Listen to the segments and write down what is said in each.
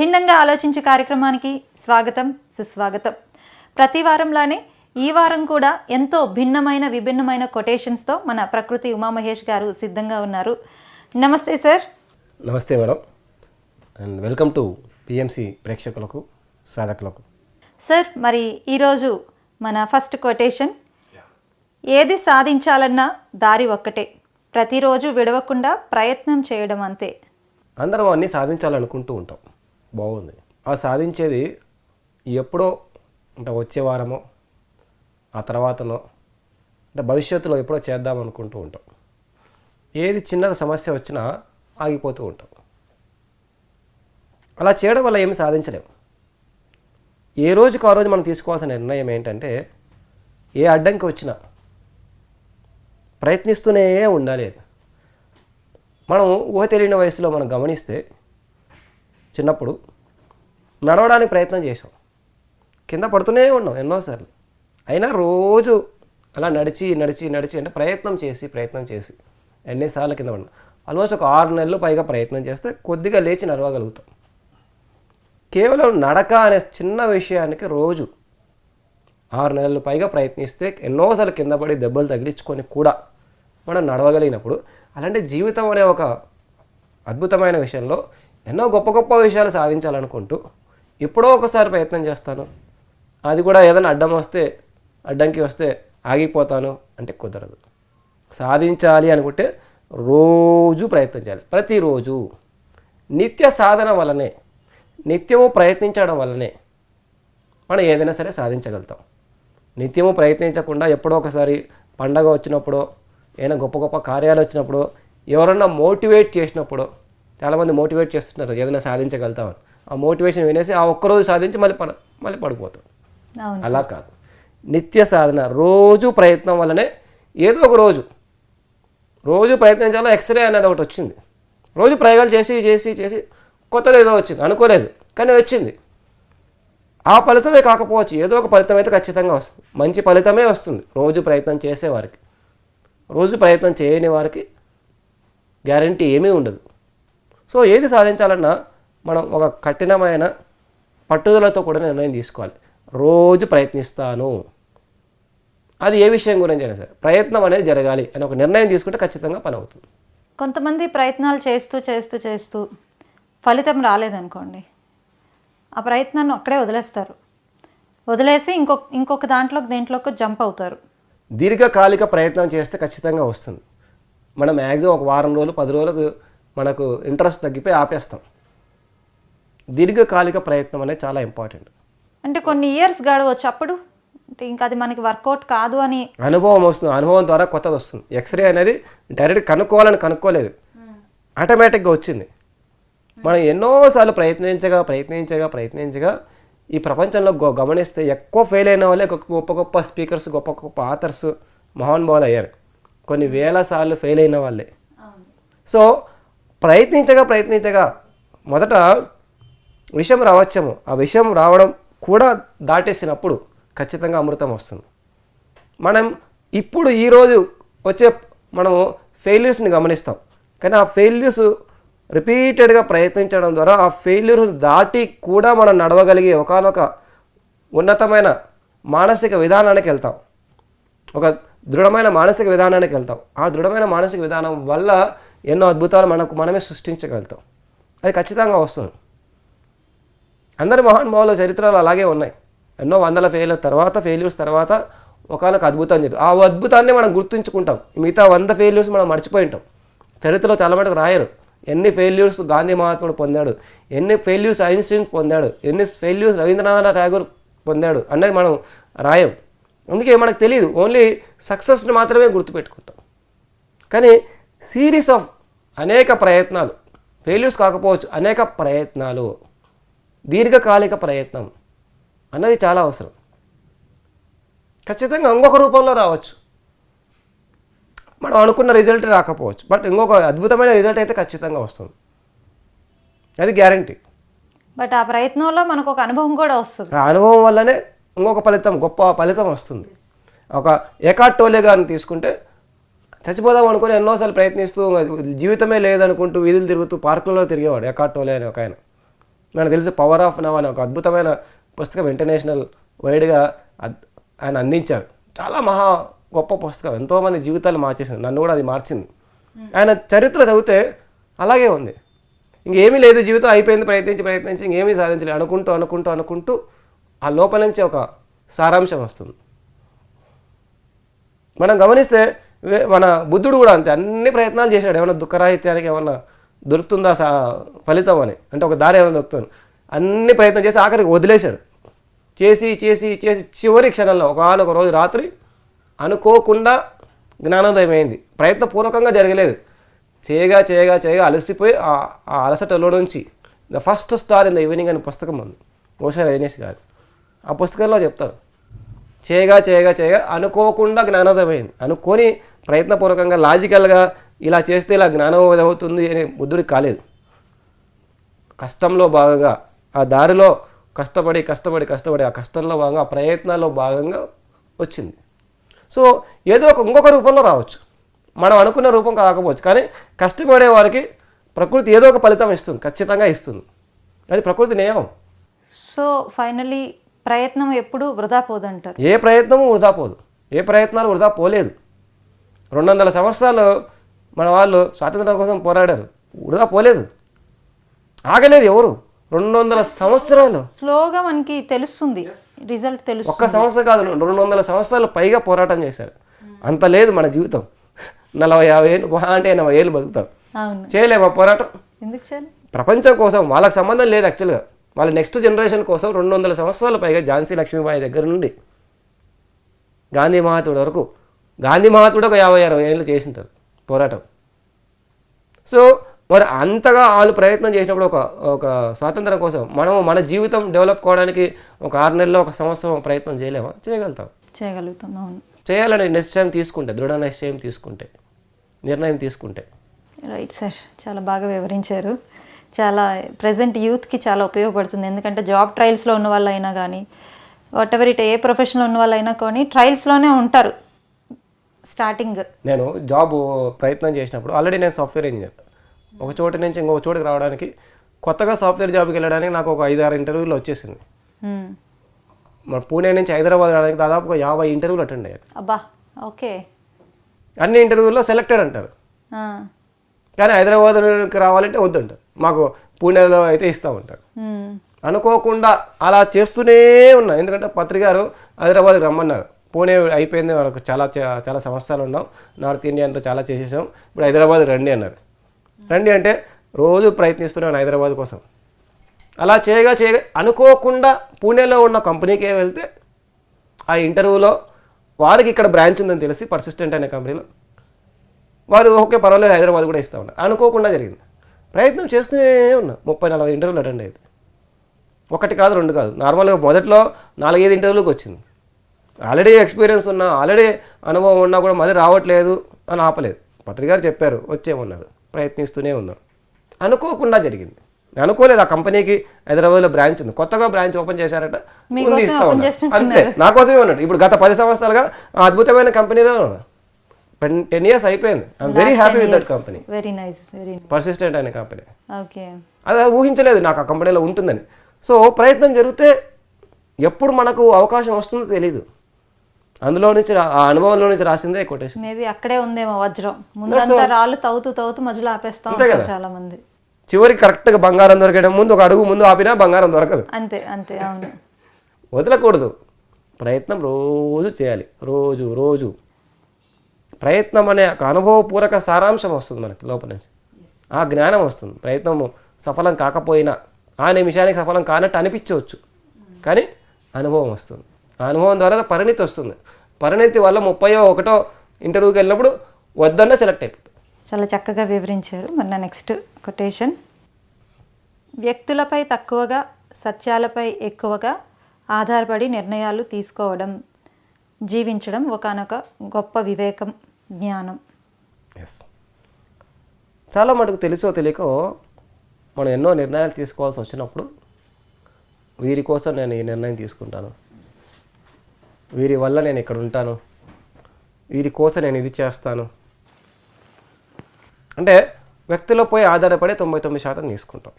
భిన్నంగా ఆలోచించే కార్యక్రమానికి స్వాగతం సుస్వాగతం. ప్రతి వారంలానే ఈ వారం కూడా ఎంతో విభిన్నమైన కొటేషన్స్తో మన ప్రకృతి ఉమామహేష్ గారు సిద్ధంగా ఉన్నారు. నమస్తే సార్. నమస్తే madam, and welcome to PMC ప్రేక్షకులకు సాధకులకు. సార్, మరి ఈరోజు మన ఫస్ట్ కొటేషన్, ఏది సాధించాలన్నా దారి ఒక్కటే, ప్రతిరోజు విడవకుండా ప్రయత్నం చేయడం అంతే. అందరం అన్నీ సాధించాలనుకుంటూ ఉంటాం, బాగుంది. ఆ సాధించేది ఎప్పుడో అంటే వచ్చే వారమో ఆ తర్వాతనో అంటే భవిష్యత్తులో ఎప్పుడో చేద్దాం అనుకుంటూ ఉంటాం. ఏది చిన్న సమస్య వచ్చినా ఆగిపోతూ ఉంటాం. అలా చేయడం వల్ల ఏమి సాధించలేము. ఏ రోజుకు ఆ రోజు మనం తీసుకోవాల్సిన నిర్ణయం ఏంటంటే, ఏ అడ్డంకి వచ్చినా ప్రయత్నిస్తూనే ఉండాలి. మనం ఊహ తెలియని వయసులో మనం గమనిస్తే, చిన్నప్పుడు నడవడానికి ప్రయత్నం చేసాం, కింద పడుతూనే ఉన్నాం ఎన్నోసార్లు. అయినా రోజు అలా నడిచి అంటే ప్రయత్నం చేసి ఎన్నిసార్లు కింద పడినా. ఆల్మోస్ట్ ఒక 6 నెలలు పైగా ప్రయత్నం చేస్తే కొద్దిగా లేచి నడవగలుగుతాం. కేవలం నడక అనే చిన్న విషయానికి రోజు 6 నెలలు పైగా ప్రయత్నిస్తే ఎన్నోసార్లు కింద పడి దెబ్బలు తగిలించుకొని కూడా మనం నడవగలిగినప్పుడు, అలాంటి జీవితం అనే ఒక అద్భుతమైన విషయంలో ఎన్నో గొప్ప విషయాలు సాధించాలనుకుంటూ ఎప్పుడో ఒకసారి ప్రయత్నం చేస్తాను, అది కూడా ఏదైనా అడ్డంకి వస్తే ఆగిపోతాను అంటే కుదరదు. సాధించాలి అనుకుంటే రోజు ప్రయత్నం చేయాలి. ప్రతిరోజు నిత్య సాధన వల్లనే, నిత్యము ప్రయత్నించడం వల్లనే మనం ఏదైనా సరే సాధించగలుగుతాం. నిత్యము ప్రయత్నించకుండా ఎప్పుడో ఒకసారి పండగ వచ్చినప్పుడు, ఏదైనా గొప్ప కార్యాలు వచ్చినప్పుడు, ఎవరన్నా మోటివేట్ చేసినప్పుడు, చాలామంది మోటివేట్ చేస్తున్నారు ఏదైనా సాధించగలుగుతామని. ఆ మోటివేషన్ వినేసి ఆ ఒక్కరోజు సాధించి మళ్ళీ పడిపోతాం. అలా కాదు, నిత్య సాధన, రోజు ప్రయత్నం వల్లనే ఏదో ఒక రోజు ప్రయత్నించాలో. ఎక్స్రే అనేది ఒకటి వచ్చింది. రోజు ప్రయోగాలు చేసి కొత్తది ఏదో వచ్చింది, అనుకోలేదు కానీ వచ్చింది. ఆ ఫలితమే కాకపోవచ్చు, ఏదో ఒక ఫలితం అయితే ఖచ్చితంగా వస్తుంది. మంచి ఫలితమే వస్తుంది రోజు ప్రయత్నం చేసేవారికి. రోజు ప్రయత్నం చేయని వారికి గ్యారంటీ ఏమీ ఉండదు. సో ఏది సాధించాలన్నా మనం ఒక కఠినమైన పట్టుదలతో కూడా నిర్ణయం తీసుకోవాలి. రోజు ప్రయత్నిస్తాను, అది ఏ విషయం గురించి అయినా సరే ప్రయత్నం అనేది జరగాలి అని ఒక నిర్ణయం తీసుకుంటే ఖచ్చితంగా పని అవుతుంది. కొంతమంది ప్రయత్నాలు చేస్తూ ఫలితం రాలేదనుకోండి, ఆ ప్రయత్నాన్ని అక్కడే వదిలేసి ఇంకొక దేంట్లోకి జంప్ అవుతారు. దీర్ఘకాలిక ప్రయత్నం చేస్తే ఖచ్చితంగా వస్తుంది. మనం మ్యాక్సిమం ఒక వారం రోజులు 10 రోజులకు మనకు ఇంట్రెస్ట్ తగ్గిపోయి ఆపేస్తాం. దీర్ఘకాలిక ప్రయత్నం అనేది చాలా ఇంపార్టెంట్. అంటే కొన్ని ఇయర్స్ గడవచ్చు, అప్పుడు అంటే ఇంకా అది మనకి వర్కౌట్ కాదు అని అనుభవం వస్తుంది. అనుభవం ద్వారా కొత్తది వస్తుంది. ఎక్స్రే అనేది డైరెక్ట్ కనుక్కోలేదు, ఆటోమేటిక్గా వచ్చింది. మనం ఎన్నోసార్లు ప్రయత్నించగా ఈ ప్రపంచంలో గమనిస్తే ఎక్కువ ఫెయిల్ అయిన వాళ్ళే గొప్ప స్పీకర్స్, గొప్ప ఆథర్స్, మహానుభావులు అయ్యారు. కొన్ని వేల సార్లు ఫెయిల్ అయిన వాళ్ళే. సో ప్రయత్నించగా మొదట విషయం రావచ్చేమో, ఆ విషయం రావడం కూడా దాటేసినప్పుడు ఖచ్చితంగా అమృతం వస్తుంది. మనం ఇప్పుడు ఈరోజు మనము ఫెయిల్యూర్స్ని గమనిస్తాం, కానీ ఆ ఫెయిల్యూర్స్ రిపీటెడ్గా ప్రయత్నించడం ద్వారా ఆ ఫెయిల్యూర్ దాటి కూడా మనం నడవగలిగే ఒకానొక ఉన్నతమైన మానసిక విధానానికి వెళ్తాం. ఒక దృఢమైన మానసిక విధానానికి వెళ్తాం. ఆ దృఢమైన మానసిక విధానం వల్ల ఎన్నో అద్భుతాలు మనమే సృష్టించగలుగుతాం. అది ఖచ్చితంగా వస్తుంది. అందరి మహానుభావుల చరిత్రలు అలాగే ఉన్నాయి. ఎన్నో వందల ఫెయిల్యూర్స్ తర్వాత ఒకానొక అద్భుతం జరిగింది. ఆ అద్భుతాన్ని మనం గుర్తుంచుకుంటాం. మిగతా 100 ఫెయిల్యూర్స్ మనం మర్చిపోయి ఉంటాం. చరిత్రలో చాలా మటుకు రాయరు. ఎన్ని ఫెయిల్యూర్స్ గాంధీ మహాత్ముడు పొందాడు, ఎన్ని ఫెయిల్యూర్స్ ఐన్స్టీన్ పొందాడు, ఎన్ని ఫెయిల్యూర్స్ రవీంద్రనాథ్ ఠాగూర్ పొందాడు అనేది మనం రాయం. అందుకే మనకు తెలియదు. ఓన్లీ సక్సెస్ని మాత్రమే గుర్తుపెట్టుకుంటాం. కానీ సిరీస్ ఆఫ్ అనేక ప్రయత్నాలు, ఫెయిల్యూర్స్ కాకపోవచ్చు, అనేక ప్రయత్నాలు, దీర్ఘకాలిక ప్రయత్నం అన్నది చాలా అవసరం. ఖచ్చితంగా ఇంకొక రూపంలో రావచ్చు. మనం అనుకున్న రిజల్ట్ రాకపోవచ్చు, బట్ ఇంకొక అద్భుతమైన రిజల్ట్ అయితే ఖచ్చితంగా వస్తుంది. అది గ్యారంటీ. బట్ ఆ ప్రయత్నంలో మనకు ఒక అనుభవం కూడా వస్తుంది. ఆ అనుభవం వల్లనే ఇంకొక గొప్ప ఫలితం వస్తుంది. ఒక ఎకార్ట్ టోలే గారిని తీసుకుంటే, చచ్చిపోదాం అనుకుని ఎన్నోసార్లు ప్రయత్నిస్తూ జీవితమే లేదనుకుంటూ వీధులు తిరుగుతూ పార్కులలో తిరిగేవాడు ఎకార్ట్ టోలే అని ఒక ఆయన. మనకు తెలుసు పవర్ ఆఫ్ నవ్ అనే ఒక అద్భుతమైన పుస్తకం ఇంటర్నేషనల్ వైడ్గా ఆయన అందించారు. చాలా మహా గొప్ప పుస్తకం, ఎంతోమంది జీవితాలు మార్చేసింది, నన్ను కూడా అది మార్చింది. ఆయన చరిత్ర చదివితే అలాగే ఉంది. ఇంకేమీ లేదు, జీవితం అయిపోయింది, ప్రయత్నించి ఇంకేమీ సాధించలేదు అనుకుంటూ ఆ లోపల నుంచి ఒక సారాంశం వస్తుంది. మనం గమనిస్తే మన బుద్ధుడు కూడా అంతే, అన్ని ప్రయత్నాలు చేశాడు. ఏమైనా దుఃఖరాహిత్యానికి ఏమన్నా దొరుకుతుందా ఫలితం అని, అంటే ఒక దారి ఏమైనా దొరుకుతుంది, అన్ని ప్రయత్నం చేసి ఆఖరికి వదిలేశాడు. చేసి చివరి క్షణంలో ఒకనొక రోజు రాత్రి అనుకోకుండా జ్ఞానోదయం అయింది. ప్రయత్నపూర్వకంగా జరగలేదు, చేయగా అలసిపోయి ఆ అలసటలో నుంచి the first star in the evening అనే పుస్తకం ఉంది, ఓషో రైనేష్ గారు. ఆ పుస్తకంలో చెప్తారు, చేయగా అనుకోకుండా జ్ఞానోదయం అయింది. అనుకొని ప్రయత్నపూర్వకంగా లాజికల్గా ఇలా చేస్తే ఇలా జ్ఞానోదయం అవుతుంది అని బుద్ధుడికి కాలేదు. కష్టంలో భాగంగా ఆ దారిలో కష్టపడి ఆ కష్టంలో భాగంగా ఆ ప్రయత్నాల్లో భాగంగా వచ్చింది. సో ఏదో ఇంకొక రూపంలో రావచ్చు, మనం అనుకున్న రూపం కాకపోవచ్చు, కానీ కష్టపడే వారికి ప్రకృతి ఏదో ఒక ఫలితం ఇస్తుంది, ఖచ్చితంగా ఇస్తుంది. అది ప్రకృతి నియమం. సో ఫైనలీ ప్రయత్నం ఎప్పుడు వృధా పోదంటారు. ఏ ప్రయత్నము వృధా పోదు, ఏ ప్రయత్నాలు వృధా పోలేదు. 200 సంవత్సరాలు మన వాళ్ళు స్వాతంత్రం కోసం పోరాడారు, వృధా పోలేదు, ఆగలేదు ఎవరు. 200 సంవత్సరాలు స్లోగా మనకి తెలుస్తుంది, రిజల్ట్ తెలుస్తుంది. ఒక్క సంవత్సరం కాదు, 200 సంవత్సరాలు పైగా పోరాటం చేశారు. అంత లేదు మన జీవితం, 40-50 ఏళ్ళు అంటే 80 ఏళ్ళు బతుకుతాం. అవును, చేయలేమా పోరాటం? ఎందుకు చేయాలి? ప్రపంచం కోసం వాళ్ళకి సంబంధం లేదు యాక్చువల్గా, వాళ్ళ నెక్స్ట్ జనరేషన్ కోసం 200 సంవత్సరాల పైగా ఝాన్సీ లక్ష్మీబాయి దగ్గర నుండి గాంధీ మహాత్ముడు వరకు, గాంధీ మహాత్ముడు ఒక 50-60 ఏళ్ళు చేసింటారు పోరాటం. సో మరి అంతగా వాళ్ళు ప్రయత్నం చేసినప్పుడు ఒక స్వాతంత్రం కోసం మనం మన జీవితం డెవలప్ కావడానికి ఒక 6 నెలల్లో 1 సంవత్సరం ప్రయత్నం చేయలేమా? చేయగలుగుతాం. అవును, చేయాలని నిశ్చయం తీసుకుంటే, దృఢ నిశ్చయం తీసుకుంటే, నిర్ణయం తీసుకుంటే. రైట్ సార్, చాలా బాగా వివరించారు. చాలా ప్రజెంట్ యూత్కి చాలా ఉపయోగపడుతుంది. ఎందుకంటే జాబ్ ట్రయల్స్లో ఉన్న వాళ్ళైనా కానీ వాట్ ఎవర్ ఇట్ ఏ ప్రొఫెషన్లో ఉన్న వాళ్ళైనా కానీ ట్రయల్స్లోనే ఉంటారు స్టార్టింగ్. నేను జాబ్ ప్రయత్నం చేసినప్పుడు ఆల్రెడీ నేను సాఫ్ట్వేర్ ఇంజనీర్, ఒక చోటు నుంచి ఇంకొక చోటుకి రావడానికి, కొత్తగా సాఫ్ట్వేర్ జాబ్కి వెళ్ళడానికి నాకు ఒక 5-6 ఇంటర్వ్యూలు వచ్చేసింది. మన పూణే నుంచి హైదరాబాద్ రావడానికి దాదాపుగా 50 ఇంటర్వ్యూలు అటెండ్ అయ్యారు. అబ్బా, ఓకే. అన్ని ఇంటర్వ్యూల్లో సెలెక్టెడ్ అంటారు, కానీ హైదరాబాద్కి రావాలంటే వద్దంటారు, మాకు పూణేలో అయితే ఇస్తామంటారు. అనుకోకుండా అలా చేస్తూనే ఉన్నా, ఎందుకంటే పత్రికారు హైదరాబాద్కి రమ్మన్నారు. పూణే అయిపోయింది, మనకు చాలా సంవత్సరాలు ఉన్నాం, నార్త్ ఇండియా అంతా చాలా చేసేసాం, ఇప్పుడు హైదరాబాద్ రండి అన్నారు. రండి అంటే రోజు ప్రయత్నిస్తున్నాను హైదరాబాద్ కోసం. అలా చేయగా అనుకోకుండా పూణేలో ఉన్న కంపెనీకే వెళ్తే ఆ ఇంటర్వ్యూలో వారికి ఇక్కడ బ్రాంచ్ ఉందని తెలిసి పర్సిస్టెంట్ అనే కంపెనీలో వారు ఓకే పర్వాలేదు హైదరాబాద్ కూడా ఇస్తా ఉన్నారు. అనుకోకుండా జరిగింది. ప్రయత్నం చేస్తూనే ఉన్నా, 30-40 ఇంటర్వ్యూలు అటెండ్ అయ్యింది. 1 కాదు 2 కాదు, నార్మల్గా మొదట్లో 4-5 ఇంటర్వ్యూలకు వచ్చింది. ఆల్రెడీ ఎక్స్పీరియన్స్ ఉన్నా, ఆల్రెడీ అనుభవం ఉన్నా కూడా మళ్ళీ రావట్లేదు అని ఆపలేదు. పత్రికారు చెప్పారు వచ్చేమన్నారు, ప్రయత్నిస్తూనే ఉన్నాం. అనుకోకుండా జరిగింది, అనుకోలేదు. ఆ కంపెనీకి హైదరాబాద్లో బ్రాంచ్ ఉంది, కొత్తగా బ్రాంచ్ ఓపెన్ చేశారట, ముందు ఇస్తా ఉన్నారు. అంతే, నా కోసమే ఉన్నాడు. ఇప్పుడు గత 10 సంవత్సరాలుగా ఆ అద్భుతమైన కంపెనీలో 10 years అయిపోయింది. I'm very happy with that company. Very nice, very persistent అనే కంపెనీ. ఓకే, అది ఊహించలేదు నాకు ఆ కంపెనీలో ఉంటుందని. సో ప్రయత్నం జరిగితే ఎప్పుడు మనకు అవకాశం వస్తుందో తెలీదు. అందులో నుంచి ఆ అనుభవంలో నుంచి రాసిందే కొటేషన్. మేబీ అక్కడే ఉందేమో వజ్రం. ముందంతా రాళ్ళు తవ్వుతూ మధ్యలో ఆపేస్తాం చాలా మంది. చివరికి కరెక్ట్గా బంగారం దొరకడం, ముందు ఒక అడుగు ముందు ఆపినా బంగారం దొరకదు. అంతే. అవును, వదలకూడదు. ప్రయత్నం రోజు చేయాలి, రోజు ప్రయత్నం అనే ఒక అనుభవపూర్వక సారాంశం వస్తుంది మనకి లోపల నుంచి, ఆ జ్ఞానం వస్తుంది. ప్రయత్నము సఫలం కాకపోయినా, ఆ నిమిషానికి సఫలం కానట్టు అనిపించవచ్చు, కానీ అనుభవం వస్తుంది. ఆ అనుభవం ద్వారా పరిణితి వస్తుంది. పరిణితి వల్ల 30-1 ఇంటర్వ్యూకి వెళ్ళినప్పుడు వద్దన్న సెలెక్ట్ అయిపోతుంది. చాలా చక్కగా వివరించారు. మరి నా నెక్స్ట్ కొటేషన్: వ్యక్తులపై తక్కువగా, సత్యాలపై ఎక్కువగా ఆధారపడి నిర్ణయాలు తీసుకోవడం, జీవించడం ఒకానొక గొప్ప వివేకం, జ్ఞానం. ఎస్, చాలా మటుకు తెలుసో తెలియకో మనం ఎన్నో నిర్ణయాలు తీసుకోవాల్సి వచ్చినప్పుడు, వీరి కోసం నేను ఈ నిర్ణయం తీసుకుంటాను, వీరి వల్ల నేను ఇక్కడ ఉంటాను, వీరి కోసం నేను ఇది చేస్తాను అంటే వ్యక్తులపై ఆధారపడి 99% తీసుకుంటాం.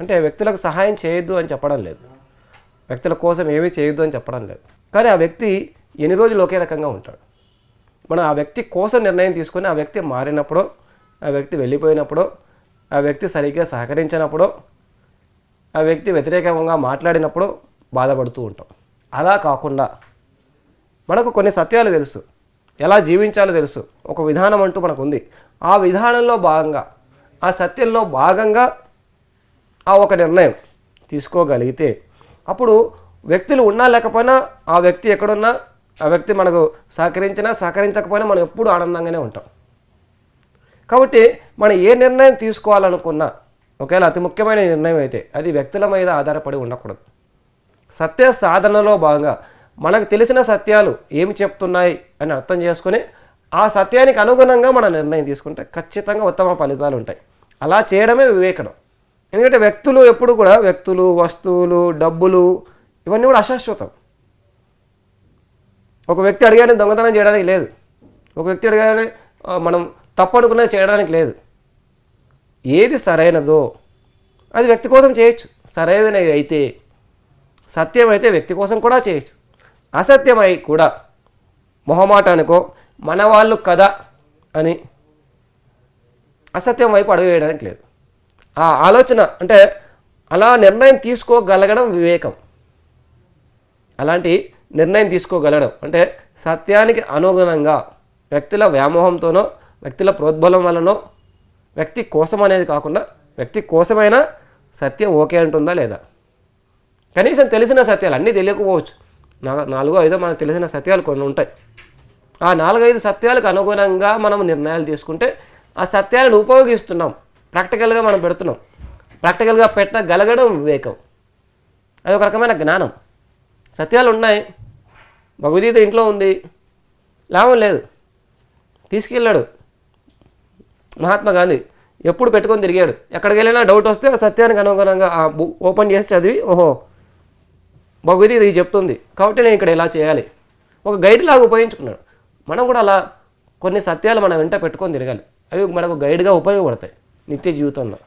అంటే వ్యక్తులకు సహాయం చేయొద్దు అని చెప్పడం లేదు, వ్యక్తుల కోసం ఏమీ చేయొద్దు అని చెప్పడం లేదు. కానీ ఆ వ్యక్తి ఎన్ని రోజులు ఒకే రకంగా ఉంటాడు. మనం ఆ వ్యక్తి కోసం నిర్ణయం తీసుకొని ఆ వ్యక్తి మారినప్పుడు, ఆ వ్యక్తి వెళ్ళిపోయినప్పుడు, ఆ వ్యక్తి సరిగ్గా సహకరించినప్పుడు, ఆ వ్యక్తి వ్యతిరేకంగా మాట్లాడినప్పుడు బాధపడుతూ ఉంటాం. అలా కాకుండా మనకు కొన్ని సత్యాలు తెలుసు, ఎలా జీవించాలో తెలుసు, ఒక విధానం అంటూ మనకు ఉంది. ఆ విధానంలో భాగంగా, ఆ సత్యంలో భాగంగా ఆ ఒక నిర్ణయం తీసుకోగలిగితే అప్పుడు వ్యక్తులు ఉన్నా లేకపోయినా, ఆ వ్యక్తి ఎక్కడున్నా, ఆ వ్యక్తి మనకు సహకరించినా సహకరించకపోయినా మనం ఎప్పుడూ ఆనందంగానే ఉంటాం. కాబట్టి మనం ఏ నిర్ణయం తీసుకోవాలనుకున్నా, ఒకవేళ అతి ముఖ్యమైన నిర్ణయం అయితే అది వ్యక్తుల మీద ఆధారపడి ఉండకూడదు. సత్య సాధనలో భాగంగా మనకు తెలిసిన సత్యాలు ఏమి చెప్తున్నాయి అని అర్థం చేసుకొని ఆ సత్యానికి అనుగుణంగా మన నిర్ణయం తీసుకుంటే ఖచ్చితంగా ఉత్తమ ఫలితాలు ఉంటాయి. అలా చేయడమే వివేకం. ఎందుకంటే వ్యక్తులు ఎప్పుడు కూడా, వ్యక్తులు, వస్తువులు, డబ్బులు ఇవన్నీ కూడా అశాశ్వతం. ఒక వ్యక్తి అడిగానే దొంగతనం చేయడానికి లేదు, ఒక వ్యక్తి అడిగానే మనం తప్పు అనుకున్నది చేయడానికి లేదు. ఏది సరైనదో అది వ్యక్తి కోసం చేయొచ్చు, సరైనది అయితే, సత్యం అయితే వ్యక్తి కోసం కూడా చేయొచ్చు. అసత్యమై కూడా మొహమాటానికో మన వాళ్ళు కదా అని అసత్యం వైపు అడుగు వేయడానికి లేదు. ఆ ఆలోచన అంటే అలా నిర్ణయం తీసుకోగలగడం వివేకం. అలాంటి నిర్ణయం తీసుకోగలడం అంటే సత్యానికి అనుగుణంగా, వ్యక్తుల వ్యామోహంతోనో, వ్యక్తుల ప్రోద్బలం వలనో, వ్యక్తి కోసం అనేది కాకుండా వ్యక్తి కోసమైనా సత్యం ఓకే అంటుందా లేదా. కనీసం తెలిసిన సత్యాలు, అన్నీ తెలియకపోవచ్చు, 4-5 మనకు తెలిసిన సత్యాలు కొన్ని ఉంటాయి. ఆ 4-5 సత్యాలకు అనుగుణంగా మనం నిర్ణయాలు తీసుకుంటే ఆ సత్యాలను ఉపయోగిస్తున్నాం, ప్రాక్టికల్గా మనం పెడుతున్నాం. ప్రాక్టికల్గా పెట్టగలగడం వివేకం. అది ఒక రకమైన జ్ఞానం. సత్యాలు ఉన్నాయి, భగవద్గీత ఇంట్లో ఉంది, లాభం లేదు. తీసుకెళ్ళాడు మహాత్మా గాంధీ, ఎప్పుడు పెట్టుకొని తిరిగాడు. ఎక్కడికి వెళ్ళినా డౌట్ వస్తే ఆ సత్యానికి అనుగుణంగా ఆ బుక్ ఓపెన్ చేసి చదివి, ఓహో భగవద్గీత ఇది చెప్తుంది కాబట్టి నేను ఇక్కడ ఇలా చేయాలి, ఒక గైడ్ లాగా ఉపయోగించుకున్నాడు. మనం కూడా అలా కొన్ని సత్యాలు మనం వెంట పెట్టుకొని తిరగాలి. అవి మనకు గైడ్గా ఉపయోగపడతాయి నిత్య జీవితంలో.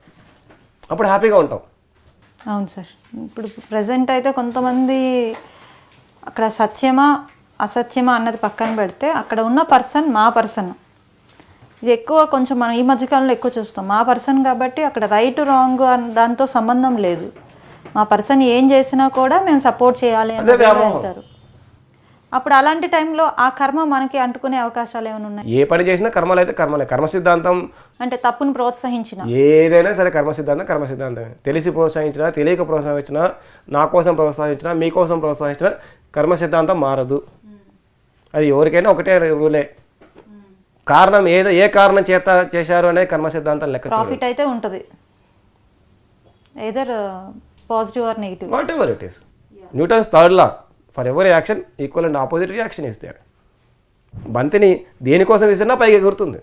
అప్పుడు హ్యాపీగా ఉంటాం. అవును సార్. ఇప్పుడు ప్రజెంట్ అయితే కొంతమంది అక్కడ సత్యమా అసత్యమా అన్నది పక్కన పెడితే అక్కడ ఉన్న పర్సన్ మా పర్సన్, ఇది ఎక్కువ కొంచెం మనం ఈ మధ్యకాలంలో ఎక్కువ చూస్తాం. మా పర్సన్ కాబట్టి అక్కడ రైట్ రాంగ్ దాంతో సంబంధం లేదు. మా పర్సన్ ఏం చేసినా కూడా మేము సపోర్ట్ చేయాలి అని వెళ్తారు. అప్పుడు అలాంటి టైంలో ఆ కర్మ మనకి అంటుకునే అవకాశాలు ఏమైనా ఉన్నాయి? ఏ పని చేసినా కర్మలు అయితే కర్మలే. కర్మ సిద్ధాంతం అంటే తప్పును ప్రోత్సహించిన ఏదైనా సరే కర్మ సిద్ధాంతమే. తెలిసి ప్రోత్సహించినా, తెలియక ప్రోత్సహించినా, నా కోసం ప్రోత్సహించినా, మీకోసం ప్రోత్సహించినా కర్మ సిద్ధాంతం మారదు. అది ఎవరికైనా ఒకటే రూలే. కారణం ఏదో, ఏ కారణం చేత చేశారు అనేది కర్మ సిద్ధాంతం లెక్క. ప్రాఫిట్ అయితే ఉంటుంది, either positive or negative, whatever it is. Newton's third law, for every action equal and opposite reaction ఇస్తాడు. బంతిని దేనికోసం విసిరినా పైకి ఎగురుతుంది.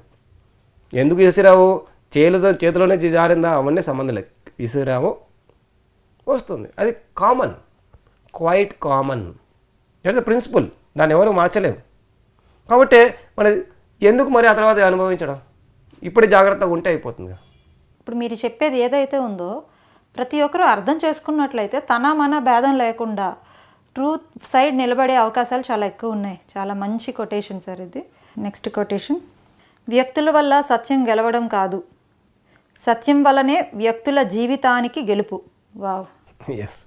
ఎందుకు విసిరావు, చేతిలోనే జారిందా అవన్నీ సంబంధం లేదు. విసిరాము వస్తుంది. అది common, quite common. That the principle. దాన్ని ఎవరు మార్చలేము. కాబట్టి మన ఎందుకు మరి ఆ తర్వాత అనుభవించడం, ఇప్పుడు జాగ్రత్తగా ఉంటే అయిపోతుంది. ఇప్పుడు మీరు చెప్పేది ఏదైతే ఉందో ప్రతి ఒక్కరూ అర్థం చేసుకున్నట్లయితే తన మన భేదం లేకుండా ట్రూత్ సైడ్ నిలబడే అవకాశాలు చాలా ఎక్కువ ఉన్నాయి. చాలా మంచి కొటేషన్ సార్ ఇది. నెక్స్ట్ కొటేషన్, వ్యక్తుల వల్ల సత్యం గెలవడం కాదు, సత్యం వల్లనే వ్యక్తుల జీవితానికి గెలుపు. వావ్, ఎస్,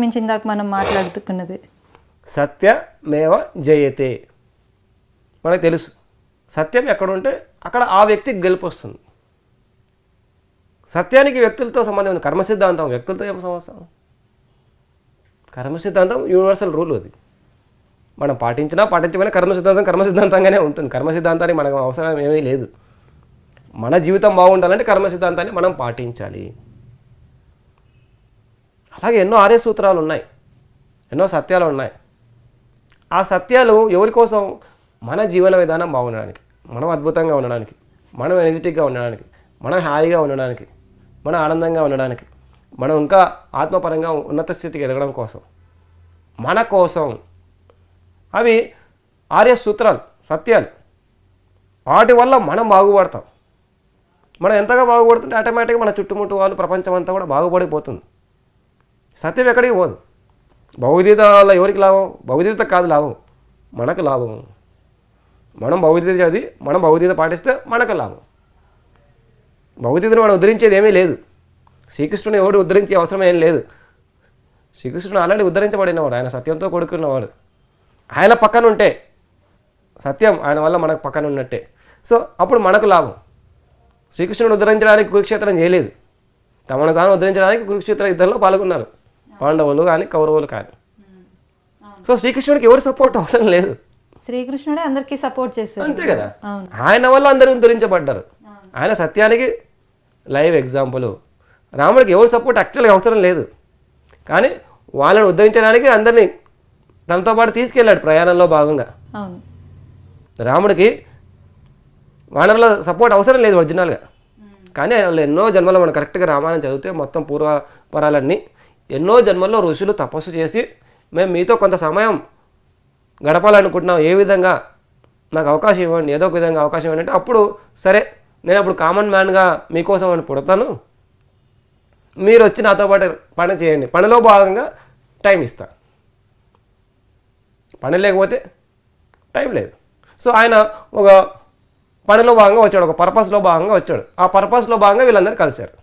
మించి ఇందాక మనం మాట్లాడుతున్నది. సత్యమేవ జయతే. మనకు తెలుసు సత్యం ఎక్కడుంటే అక్కడ ఆ వ్యక్తికి గెలుపు వస్తుంది. సత్యానికి వ్యక్తులతో సంబంధం ఉంది. కర్మ సిద్ధాంతం వ్యక్తులతో ఏం సంవత్సరం? కర్మ సిద్ధాంతం యూనివర్సల్ రూల్. అది మనం పాటించినా పాటించమైనా కర్మ సిద్ధాంతంగానే ఉంటుంది. కర్మ సిద్ధాంతానికి మనకు అవసరం ఏమీ లేదు. మన జీవితం బాగుండాలంటే కర్మ సిద్ధాంతాన్ని మనం పాటించాలి. అలాగే ఎన్నో ఆర్య సూత్రాలు ఉన్నాయి, ఎన్నో సత్యాలు ఉన్నాయి. ఆ సత్యాలు ఎవరి కోసం? మన జీవన విధానం బాగుండడానికి, మనం అద్భుతంగా ఉండడానికి, మనం ఎనర్జెటిక్గా ఉండడానికి, మనం హాయిగా ఉండడానికి, మనం ఆనందంగా ఉండడానికి, మనం ఇంకా ఆత్మపరంగా ఉన్నత స్థితికి ఎదగడం కోసం, మన కోసం. అవి ఆర్య సూత్రాలు, సత్యాలు. వాటి వల్ల మనం బాగుపడతాం. మనం ఎంతగా బాగుపడుతుంటే ఆటోమేటిక్గా మన చుట్టుముట్టు వాళ్ళు ప్రపంచం అంతా కూడా బాగుపడిపోతుంది. సత్యం ఎక్కడికి పోదు. భగవద్గీత వల్ల ఎవరికి లాభం? భగవద్గీత కాదు లాభం, మనకు లాభం. మనం భగవద్గీత చదివి మనం భగవద్గీత పాటిస్తే మనకు లాభం. భగవద్గీతను మనం ఉద్ధరించేది ఏమీ లేదు. శ్రీకృష్ణుని ఎవడు ఉద్ధరించే అవసరం ఏం లేదు. శ్రీకృష్ణుడు ఆల్రెడీ ఉద్ధరించబడినవాడు, ఆయన సత్యంతో కొడుకున్నవాడు. ఆయన పక్కన ఉంటే సత్యం ఆయన వల్ల మనకు పక్కన ఉన్నట్టే. సో అప్పుడు మనకు లాభం. శ్రీకృష్ణుడు ఉద్ధరించడానికి కురుక్షేత్రం చేయలేదు, తమను తాను ఉద్ధరించడానికి కురుక్షేత్ర యుద్ధంలో పాల్గొన్నారు పాండవులు కానీ కౌరవులు కానీ. సో శ్రీకృష్ణుడికి ఎవరు సపోర్ట్ అవసరం లేదు, శ్రీకృష్ణుడే అందరికీ సపోర్ట్ చేశారు. అంతే కదా. ఆయన వల్ల అందరూ ఉద్ధరించబడ్డారు. ఆయన సత్యానికి లైవ్ ఎగ్జాంపుల్. రాముడికి ఎవరు సపోర్ట్ యాక్చువల్గా అవసరం లేదు, కానీ వాళ్ళని ఉద్ధరించడానికి అందరినీ తనతో పాటు తీసుకెళ్ళాడు ప్రయాణంలో భాగంగా. అవును, రాముడికి వానరుల సపోర్ట్ అవసరం లేదు ఒరిజినల్గా, కానీ వాళ్ళు ఎన్నో జన్మలో మనం కరెక్ట్గా రామాయణం చదివితే మొత్తం పూర్వపరాలన్నీ ఎన్నో జన్మల్లో ఋషులు తపస్సు చేసి మేము మీతో కొంత సమయం గడపాలనుకుంటున్నాం, ఏ విధంగా నాకు అవకాశం ఇవ్వండి, ఏదో ఒక విధంగా అవకాశం ఇవ్వండి అంటే అప్పుడు సరే నేను అప్పుడు కామన్ మ్యాన్గా మీకోసం అని పుడతాను, మీరు వచ్చి నాతో పాటు పని చేయండి, పనిలో భాగంగా టైం ఇస్తా. పని లేకపోతే టైం లేదు. సో ఆయన ఒక పనిలో భాగంగా వచ్చాడు, ఒక పర్పస్లో భాగంగా వచ్చాడు. ఆ పర్పస్లో భాగంగా వీళ్ళందరూ కలిశారు.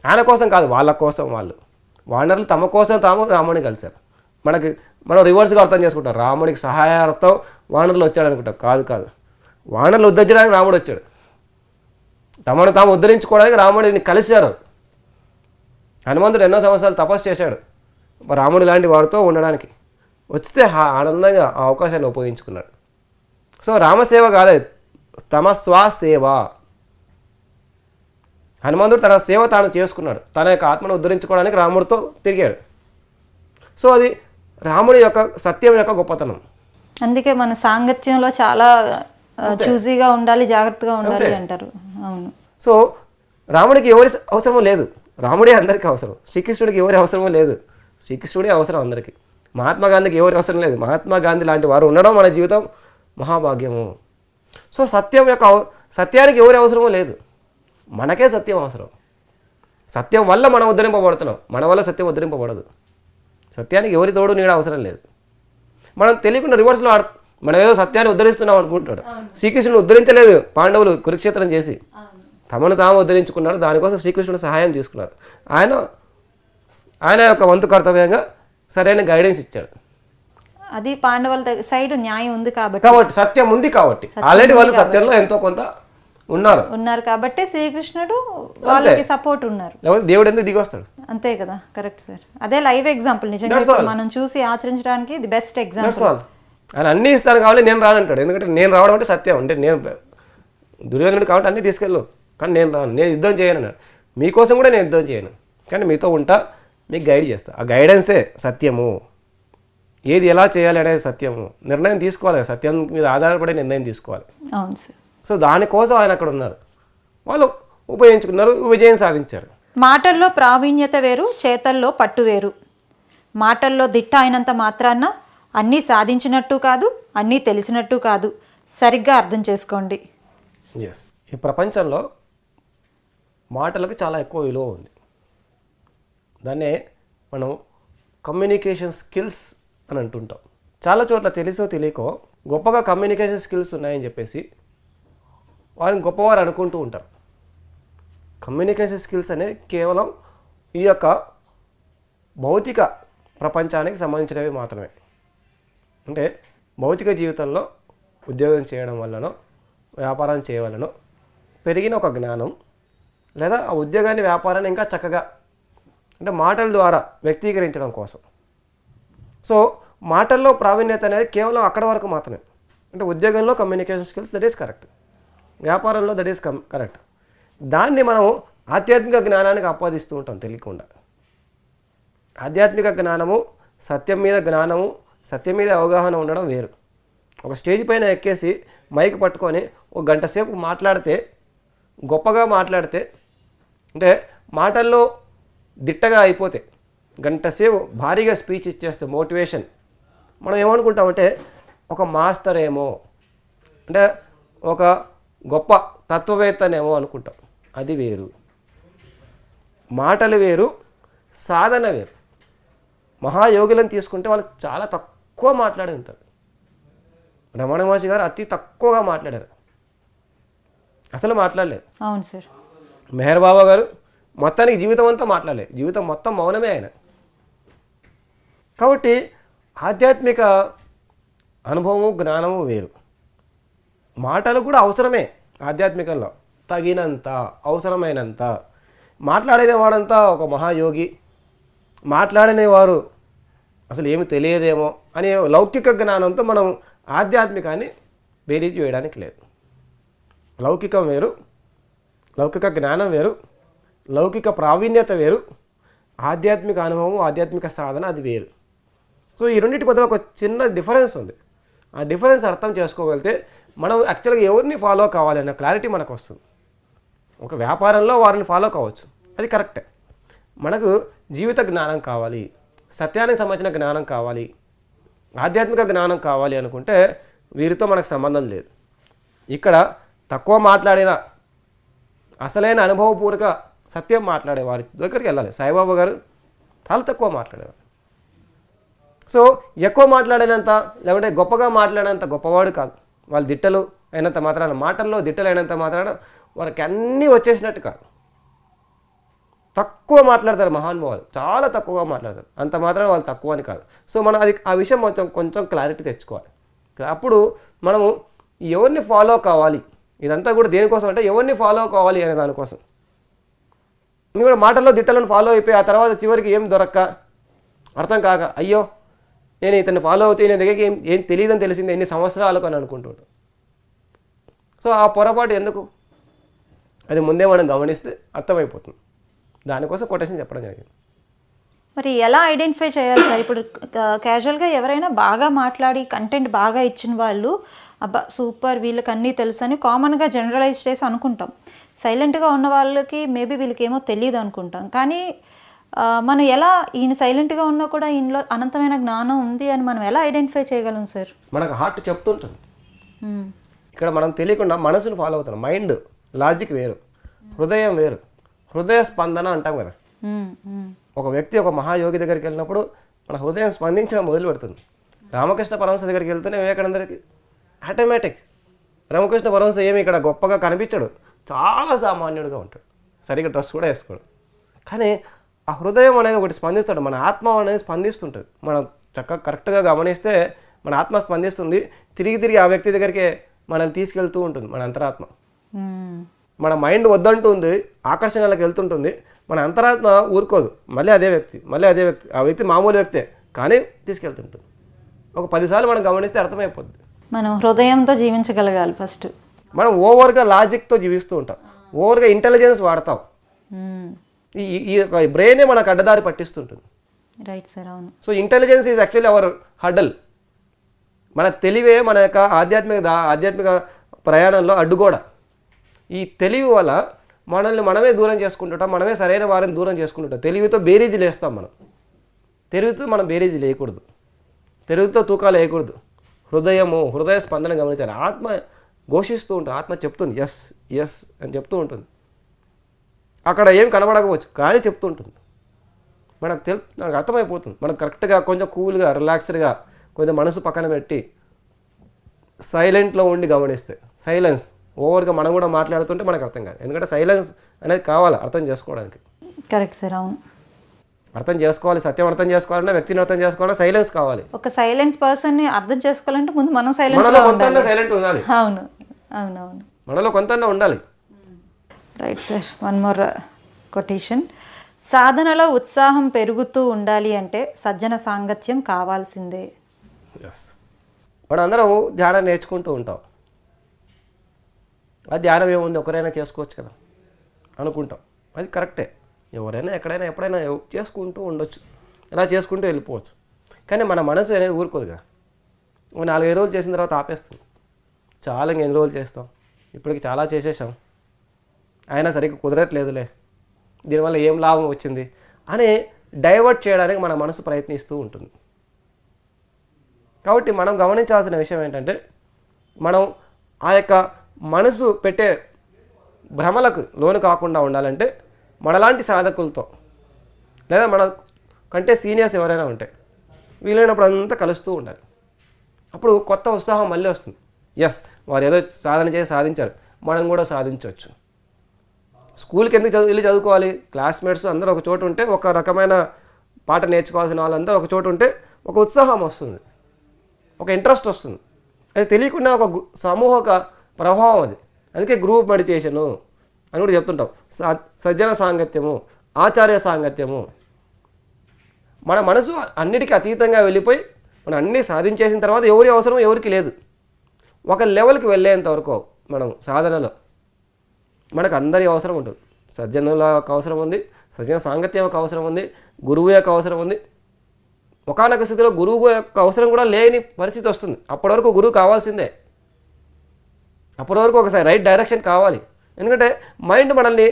ఆయన కోసం కాదు, వాళ్ళ కోసం వాళ్ళు. వానరులు తమ కోసం తాము రాముడిని కలిశారు. మనం రివర్స్గా అర్థం చేసుకుంటాం, రాముడికి సహాయార్థం వానరులు వచ్చాడు అనుకుంటాం. కాదు కాదు, వానరులు ఉద్ధరించడానికి రాముడు వచ్చాడు. తమను తాము ఉద్ధరించుకోవడానికి రాముడిని కలిశారు. హనుమంతుడు ఎన్నో సంవత్సరాలు తపస్సు చేశాడు రాముడు లాంటి వాడితో ఉండడానికి. వస్తే ఆనందంగా ఆ అవకాశాన్ని ఉపయోగించుకున్నాడు. సో రామసేవ కాదు, తమ స్వసేవ. హనుమంతుడు తన సేవ తాను చేసుకున్నాడు, తన యొక్క ఆత్మను ఉద్ధరించుకోవడానికి రాముడితో తిరిగాడు. సో అది రాముడి యొక్క సత్యం యొక్క గొప్పతనం. అందుకే మన సాంగత్యంలో చాలా చూజీగా ఉండాలి, జాగ్రత్తగా ఉండాలి అంటారు. అవును. సో రాముడికి ఎవరి అవసరమో లేదు, రాముడే అందరికీ అవసరం. శ్రీకృష్ణుడికి ఎవరి అవసరమో లేదు, శ్రీకృష్ణుడే అవసరం అందరికీ. మహాత్మా గాంధీకి ఎవరి అవసరం లేదు, మహాత్మా గాంధీ లాంటి వారు ఉండడం మన జీవితం మహాభాగ్యము. సో సత్యానికి ఎవరి అవసరమో లేదు, మనకే సత్యం అవసరం. సత్యం వల్ల మనం ఉద్ధరింపబడుతున్నాం, మన వల్ల సత్యం ఉద్ధరింపబడదు. సత్యానికి ఎవరి తోడు నీడ అవసరం లేదు. మనం తెలియకుండా రివర్స్లో మనం ఏదో సత్యాన్ని ఉద్ధరిస్తున్నాం అనుకుంటాడు. శ్రీకృష్ణుడు ఉద్ధరించలేదు, పాండవులు కురుక్షేత్రం చేసి తమను తాము ఉద్ధరించుకున్నాడు. దానికోసం శ్రీకృష్ణుడు సహాయం తీసుకున్నారు. ఆయన యొక్క వంతు కర్తవ్యంగా సరైన గైడెన్స్ ఇచ్చాడు. అది పాండవుల సైడ్ న్యాయం ఉంది కాబట్టి సత్యం ఉంది కాబట్టి ఆల్రెడీ వాళ్ళు సత్యంలో ఎంతో కొంత ఉన్నారు కాబట్టి శ్రీకృష్ణుడు వాళ్ళకి సపోర్ట్ ఉన్నారు. లేకపోతే దేవుడు ఎందుకు దిగి వస్తాడు? అంతే కదా, కరెక్ట్ సార్. అదే లైవ్ ఎగ్జాంపుల్, నిజంగా మనం చూసి ఆచరించడానికి ది బెస్ట్ ఎగ్జాంపుల్. ఆయన అన్నీ ఇస్తాను కాబట్టి నేను రానంటాడు. ఎందుకంటే నేను రావడం అంటే సత్యం. అంటే నేను దుర్యోధనుడు కాబట్టి అన్నీ తీసుకెళ్ళు, కానీ నేను రాను, నేను యుద్ధం చేయను అన్నాడు. మీకోసం కూడా నేను యుద్ధం చేయను, కానీ మీతో ఉంటా, మీకు గైడ్ చేస్తా. ఆ గైడెన్సే సత్యము. ఏది ఎలా చేయాలి అనేది సత్యము. నిర్ణయం తీసుకోవాలి, సత్యం మీద ఆధారపడి నిర్ణయం తీసుకోవాలి. అవును సార్. సో దానికోసం ఆయన అక్కడ ఉన్నారు, వాళ్ళు ఉపయోగించుకున్నారు, విజయం సాధించారు. మాటల్లో ప్రావీణ్యత వేరు, చేతల్లో పట్టు వేరు. మాటల్లో దిట్ట అయినంత మాత్రాన అన్నీ సాధించినట్టు కాదు, అన్నీ తెలిసినట్టు కాదు. సరిగ్గా అర్థం చేసుకోండి. ఎస్, ఈ ప్రపంచంలో మాటలకు చాలా ఎక్కువ విలువ ఉంది. దాన్నే మనం కమ్యూనికేషన్ స్కిల్స్ అని అంటుంటాం. చాలా చోట్ల తెలుసో తెలియకో గొప్పగా కమ్యూనికేషన్ స్కిల్స్ ఉన్నాయని చెప్పేసి వారిని గొప్పవారు అనుకుంటూ ఉంటారు. కమ్యూనికేషన్ స్కిల్స్ అనేవి కేవలం ఈ యొక్క భౌతిక ప్రపంచానికి సంబంధించినవి మాత్రమే. అంటే భౌతిక జీవితంలో ఉద్యోగం చేయడం వల్లనో వ్యాపారం చేయవలనో పెరిగిన ఒక జ్ఞానం, లేదా ఆ ఉద్యోగాన్ని వ్యాపారాన్ని ఇంకా చక్కగా అంటే మాటల ద్వారా వ్యక్తీకరించడం కోసం. సో మాటల్లో ప్రావీణ్యత అనేది కేవలం అక్కడ వరకు మాత్రమే. అంటే ఉద్యోగంలో communication skills that is correct, వ్యాపారంలో దట్ ఈస్ కరెక్ట్. దాన్ని మనం ఆధ్యాత్మిక జ్ఞానానికి ఆపాదిస్తూ ఉంటాం తెలియకుండా. ఆధ్యాత్మిక జ్ఞానము, సత్యం మీద జ్ఞానము, సత్యం మీద అవగాహన ఉండడం వేరు. ఒక స్టేజ్ పైన ఎక్కేసి మైక్ పట్టుకొని ఒక గంట సేపు మాట్లాడితే, గొప్పగా మాట్లాడితే, అంటే మాటల్లో దిట్టగా అయిపోతే, గంట సేపు భారీగా స్పీచ్ ఇచ్చేస్తే మోటివేషన్, మనం ఏమనుకుంటామంటే ఒక మాస్టర్ ఏమో, అంటే ఒక గొప్ప తత్వవేత్తనేమో అనుకుంటాం. అది వేరు. మాటలు వేరు, సాధన వేరు. మహాయోగులను తీసుకుంటే వాళ్ళు చాలా తక్కువ మాట్లాడి ఉంటారు. రమణ మహర్షి గారు అతి తక్కువగా మాట్లాడారు, అసలు మాట్లాడలేదు. అవును సార్. మెహర్ బాబా గారు మొత్తానికి జీవితం అంతా మాట్లాడలేదు, జీవితం మొత్తం మౌనమే ఆయన. కాబట్టి ఆధ్యాత్మిక అనుభవము జ్ఞానము వేరు. మాటలు కూడా అవసరమే ఆధ్యాత్మికంలో, తగినంత, అవసరమైనంత. మాట్లాడిన వాడంతా ఒక మహాయోగి, మాట్లాడిన వారు అసలు ఏమి తెలియదేమో అనే లౌకిక జ్ఞానంతో మనం ఆధ్యాత్మికాన్ని బేరీజు వేయడానికి లేదు. లౌకికం వేరు, లౌకిక జ్ఞానం వేరు, లౌకిక ప్రావీణ్యత వేరు, ఆధ్యాత్మిక అనుభవం, ఆధ్యాత్మిక సాధన అది వేరు. సో ఈ రెండింటి మధ్యలో ఒక చిన్న డిఫరెన్స్ ఉంది. ఆ డిఫరెన్స్ అర్థం చేసుకోగలిగితే మనం యాక్చువల్గా ఎవరిని ఫాలో కావాలి అన్న క్లారిటీ మనకు వస్తుంది. ఒక వ్యాపారంలో వారిని ఫాలో కావచ్చు, అది కరెక్టే. మనకు జీవిత జ్ఞానం కావాలి, సత్యానికి సంబంధించిన జ్ఞానం కావాలి, ఆధ్యాత్మిక జ్ఞానం కావాలి అనుకుంటే వీరితో మనకు సంబంధం లేదు. ఇక్కడ తక్కువ మాట్లాడిన అసలైన అనుభవపూర్వక సత్యం మాట్లాడే వారి దగ్గరికి వెళ్ళాలి. సాయిబాబా గారు చాలా తక్కువ మాట్లాడేవారు. సో ఎక్కువ మాట్లాడినంత, లేకుంటే గొప్పగా మాట్లాడినంత గొప్పవాడు కాదు. వాళ్ళు దిట్టలు అయినంత మాత్రాన, మాటల్లో దిట్టలు అయినంత మాత్రాన వారికి అన్నీ వచ్చేసినట్టు కాదు. తక్కువ మాట్లాడతారు మహానుభావులు, చాలా తక్కువగా మాట్లాడతారు, అంత మాత్రం వాళ్ళు తక్కువ అని కాదు. సో మనం అది ఆ విషయం కొంచెం క్లారిటీ తెచ్చుకోవాలి. అప్పుడు మనము ఎవరిని ఫాలో కావాలి, ఇదంతా కూడా దేనికోసం అంటే ఎవరిని ఫాలో కావాలి అనే దానికోసం. నువ్వు కూడా మాటల్లో దిట్టలను ఫాలో అయిపోయి ఆ తర్వాత చివరికి ఏం దొరక్క, అర్థం కాక, అయ్యో నేను ఇతన్ని ఫాలో అవుతే నేను దగ్గరికి ఏం తెలియదని తెలిసింది ఎన్ని సంవత్సరాలకు అని అనుకుంటుంటాను. సో ఆ పొరపాటు ఎందుకు, అది ముందే మనం గమనిస్తే అర్థమైపోతుంది. దానికోసం కొటేషన్ చెప్పడం జరిగింది. మరి ఎలా ఐడెంటిఫై చేయాలి సార్? ఇప్పుడు క్యాజువల్గా ఎవరైనా బాగా మాట్లాడి కంటెంట్ బాగా ఇచ్చిన వాళ్ళు అబ్బా సూపర్ వీళ్ళకి అన్నీ తెలుసు అని కామన్గా జనరలైజ్ చేసి అనుకుంటాం. సైలెంట్గా ఉన్న వాళ్ళకి మేబీ వీళ్ళకి ఏమో తెలియదు అనుకుంటాం. కానీ మనం ఎలా, ఈయన సైలెంట్గా ఉన్నా కూడా ఈయనలో అనంతమైన జ్ఞానం ఉంది అని మనం ఎలా ఐడెంటిఫై చేయగలం సార్? మనకు హార్ట్ చెప్తుంటుంది. ఇక్కడ మనం తెలియకుండా మనసును ఫాలో అవుతాం. మైండ్ లాజిక్ వేరు, హృదయం వేరు. హృదయ స్పందన అంటాం కదా. ఒక వ్యక్తి ఒక మహాయోగి దగ్గరికి వెళ్ళినప్పుడు మన హృదయం స్పందించడం మొదలు పెడుతుంది. రామకృష్ణ పరమహంస దగ్గరికి వెళ్తేనే వివేకానందరికి ఆటోమేటిక్. రామకృష్ణ పరమహంస ఏమి ఇక్కడ గొప్పగా కనిపించడు, చాలా సామాన్యుడిగా ఉంటాడు, సరిగ్గా డ్రెస్ కూడా వేసుకోడు. కానీ ఆ హృదయం అనేది ఒకటి స్పందిస్తాడు, మన ఆత్మ అనేది స్పందిస్తుంటుంది. మనం చక్కగా కరెక్ట్గా గమనిస్తే మన ఆత్మ స్పందిస్తుంది, తిరిగి ఆ వ్యక్తి దగ్గరికి మనం తీసుకెళ్తూ ఉంటుంది మన అంతరాత్మ. మన మైండ్ వద్దంటుంది, ఆకర్షణలకు వెళ్తుంటుంది, మన అంతరాత్మ ఊరుకోదు, మళ్ళీ అదే వ్యక్తి, ఆ వ్యక్తి మామూలు వ్యక్తే కానీ తీసుకెళ్తుంటుంది. ఒక 10 సార్లు మనం గమనిస్తే అర్థమైపోద్ది. మనం హృదయంతో జీవించగలగాలి ఫస్ట్. మనం ఓవర్గా లాజిక్తో జీవిస్తూ ఉంటాం, ఓవర్గా ఇంటెలిజెన్స్ వాడతాం. ఈ బ్రెయినే మనకు అడ్డదారి పట్టిస్తుంటుంది. రైట్ సార్, అవును. So intelligence is actually our hurdle. మన తెలివే మన యొక్క ఆధ్యాత్మిక ప్రయాణంలో అడ్డుగోడ. ఈ తెలివి వల్ల మనల్ని మనమే దూరం చేసుకుంటుంటాం, మనమే సరైన వారిని దూరం చేసుకుంటుంటాం. తెలివితో బేరీజు లేస్తాం మనం. తెలివితో మనం బేరీజు లేయకూడదు, తెలివితో తూకాలు వేయకూడదు. హృదయ స్పందన గమనించాలి. ఆత్మ ఘోషిస్తూ ఉంటుంది, ఆత్మ చెప్తుంది ఎస్ ఎస్ అని చెప్తూ ఉంటుంది. అక్కడ ఏం కనబడకపోవచ్చు కానీ చెప్తూ ఉంటుంది. మనకు అర్థమైపోతుంది. మనం కరెక్ట్గా కొంచెం కూల్గా రిలాక్స్డ్గా కొంచెం మనసు పక్కన పెట్టి సైలెంట్లో ఉండి గమనిస్తే, సైలెన్స్ ఓవర్గా మనం కూడా మాట్లాడుతుంటే మనకు అర్థం కాదు. ఎందుకంటే సైలెన్స్ అనేది కావాలి అర్థం చేసుకోవడానికి. కరెక్ట్ సార్, అవును. అర్థం చేసుకోవాలి, సత్యం అర్థం చేసుకోవాలన్నా, వ్యక్తిని అర్థం చేసుకోవాలన్నా సైలెన్స్ కావాలి. ఒక సైలెన్స్ పర్సన్ని అర్థం చేసుకోవాలంటే ముందు మనం సైలెన్స్ సైలెంట్ ఉండాలి. అవును అవునవును, మనలో కొంత ఉండాలి. Right sir. One more quotation. సాధనలో ఉత్సాహం పెరుగుతూ ఉండాలి అంటే సజ్జన సాంగత్యం కావాల్సిందే. మనందరం ధ్యానం నేర్చుకుంటూ ఉంటాం. ఆ ధ్యానం ఏముంది, ఒకరైనా చేసుకోవచ్చు కదా అనుకుంటాం. అది కరెక్టే, ఎవరైనా ఎక్కడైనా ఎప్పుడైనా చేసుకుంటూ ఉండొచ్చు, ఇలా చేసుకుంటూ వెళ్ళిపోవచ్చు. కానీ మన మనసు అనేది ఊరుకోదుగా. 4-5 రోజులు చేసిన తర్వాత ఆపేస్తుంది. చాలా ఎన్ని రోజులు చేస్తాం, ఇప్పటికి చాలా చేసేసాం, అయినా సరిగ్గా కుదరట్లేదులే, దీనివల్ల ఏం లాభం వచ్చింది అని డైవర్ట్ చేయడానికి మన మనసు ప్రయత్నిస్తూ ఉంటుంది. కాబట్టి మనం గమనించాల్సిన విషయం ఏంటంటే, మనం ఆ యొక్క మనసు పెట్టే భ్రమలకు లోను కాకుండా ఉండాలంటే మనలాంటి సాధకులతో లేదా మన కంటే సీనియర్స్ ఎవరైనా ఉంటే వీలైనప్పుడు అంతా కలుస్తూ ఉండాలి. అప్పుడు కొత్త ఉత్సాహం మళ్ళీ వస్తుంది. ఎస్, వారు ఏదో సాధన చేసి సాధించారు, మనం కూడా సాధించవచ్చు. స్కూల్కి ఎందుకు వెళ్ళి చదువుకోవాలి? క్లాస్మేట్స్ అందరూ ఒక చోటు ఉంటే, ఒక రకమైన పాట నేర్చుకోవాల్సిన వాళ్ళందరూ ఒక చోటు ఉంటే ఒక ఉత్సాహం వస్తుంది, ఒక ఇంట్రెస్ట్ వస్తుంది. అది తెలియకుండా ఒక సమూహక ప్రభావం అది. అందుకే గ్రూప్ మెడిటేషను అని కూడా చెప్తుంటాం. సజ్జన సాంగత్యము, ఆచార్య సాంగత్యము. మన మనసు అన్నిటికీ అతీతంగా వెళ్ళిపోయి మనం అన్నీ సాధించేసిన తర్వాత ఎవరి అవసరం ఎవరికి లేదు. ఒక లెవెల్కి వెళ్ళేంత వరకు మనం సాధనలో మనకు అందరి అవసరం ఉంటుంది. సజ్జనుల యొక్క అవసరం ఉంది, సజ్జన సాంగత్యం యొక్క అవసరం ఉంది, గురువు యొక్క అవసరం ఉంది. ఒకానొక స్థితిలో గురువు యొక్క అవసరం కూడా లేని పరిస్థితి వస్తుంది. అప్పటి వరకు గురువు కావాల్సిందే. అప్పటి వరకు ఒకసారి రైట్ డైరెక్షన్ కావాలి. ఎందుకంటే మైండ్ మనల్ని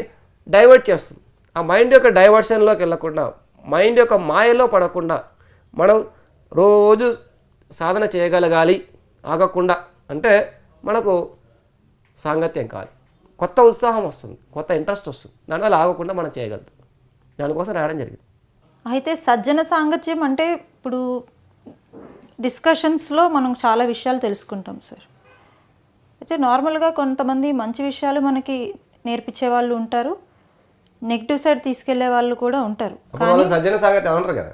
డైవర్ట్ చేస్తుంది. ఆ మైండ్ యొక్క డైవర్షన్లోకి వెళ్ళకుండా, మైండ్ యొక్క మాయలో పడకుండా మనం రోజు సాధన చేయగలగాలి ఆగకుండా. అంటే మనకు సాంగత్యం కావాలి, కొత్త ఉత్సాహం వస్తుంది, కొత్త ఇంట్రెస్ట్ వస్తుంది. దానివల్ల ఆగకుండా మనం చేయగలుగుతాం. దానికోసం రావడం జరిగింది. అయితే సజ్జన సాంగత్యం అంటే ఇప్పుడు డిస్కషన్స్లో మనం చాలా విషయాలు తెలుసుకుంటాం సార్. అయితే నార్మల్గా కొంతమంది మంచి విషయాలు మనకి నేర్పించే వాళ్ళు ఉంటారు, నెగిటివ్ సైడ్ తీసుకెళ్లే వాళ్ళు కూడా ఉంటారు. సజ్జన సాంగత్యం అంటారు కదా,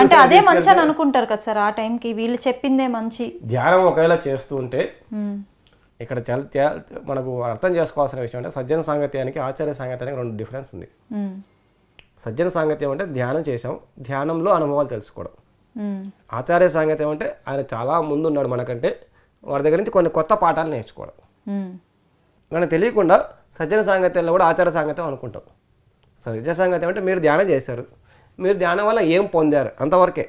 అంటే అదే మంచి అని అనుకుంటారు కదా సార్. ఆ టైంకి వీళ్ళు చెప్పిందే మంచి. ధ్యానం ఒకవేళ చేస్తూ ఉంటే ఇక్కడ మనకు అర్థం చేసుకోవాల్సిన విషయం అంటే సజ్జన సాంగత్యానికి ఆచార్య సాంగత్యానికి రెండు డిఫరెన్స్ ఉంది. సజ్జన సాంగత్యం అంటే ధ్యానం చేసాం, ధ్యానంలో అనుభవాలు తెలుసుకోవడం. ఆచార్య సాంగత్యం అంటే ఆయన చాలా ముందు ఉన్నాడు మనకంటే, వారి దగ్గర నుంచి కొన్ని కొత్త పాఠాలు నేర్చుకోవడం. మనకు తెలియకుండా సజ్జన సాంగత్యంలో కూడా ఆచార్య సాంగత్యం అనుకుంటాం. సజ్జన సాంగత్యం అంటే మీరు ధ్యానం చేశారు, మీరు ధ్యానం వల్ల ఏం పొందారు అంతవరకే.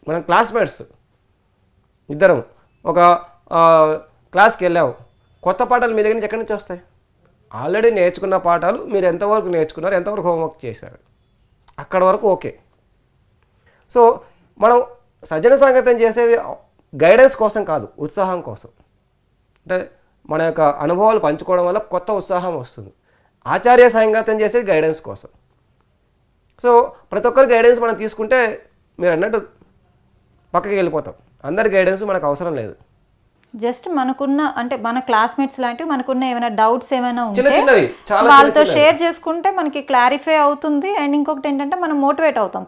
మనం క్లాస్మేట్స్ ఇద్దరం ఒక క్లాస్కి వెళ్ళాము, కొత్త పాఠాలు మీ దగ్గర నుంచి ఎక్కడి నుంచి వస్తాయి? ఆల్రెడీ నేర్చుకున్న పాఠాలు మీరు ఎంతవరకు నేర్చుకున్నారు, ఎంతవరకు హోంవర్క్ చేశారు, అక్కడ వరకు ఓకే. సో మనం సజ్జన సాంగత్యం చేసేది గైడెన్స్ కోసం కాదు, ఉత్సాహం కోసం. అంటే మన యొక్క అనుభవాలు పంచుకోవడం వల్ల కొత్త ఉత్సాహం వస్తుంది. ఆచార్య సాంగత్యం చేసేది గైడెన్స్ కోసం. సో ప్రతి ఒక్కరి గైడెన్స్ మనం తీసుకుంటే మీరు అన్నట్టు పక్కకి వెళ్ళిపోతాం. అందరి గైడెన్స్ మనకు అవసరం లేదు. జస్ట్ మనకున్న అంటే మన క్లాస్మేట్స్ లాంటివి మనకున్న ఏమైనా డౌట్స్ ఏమైనా ఉంటే చిన్నవి వాళ్ళతో షేర్ చేసుకుంటే మనకి క్లారిఫై అవుతుంది. అండ్ ఇంకొకటి ఏంటంటే మనం మోటివేట్ అవుతాం.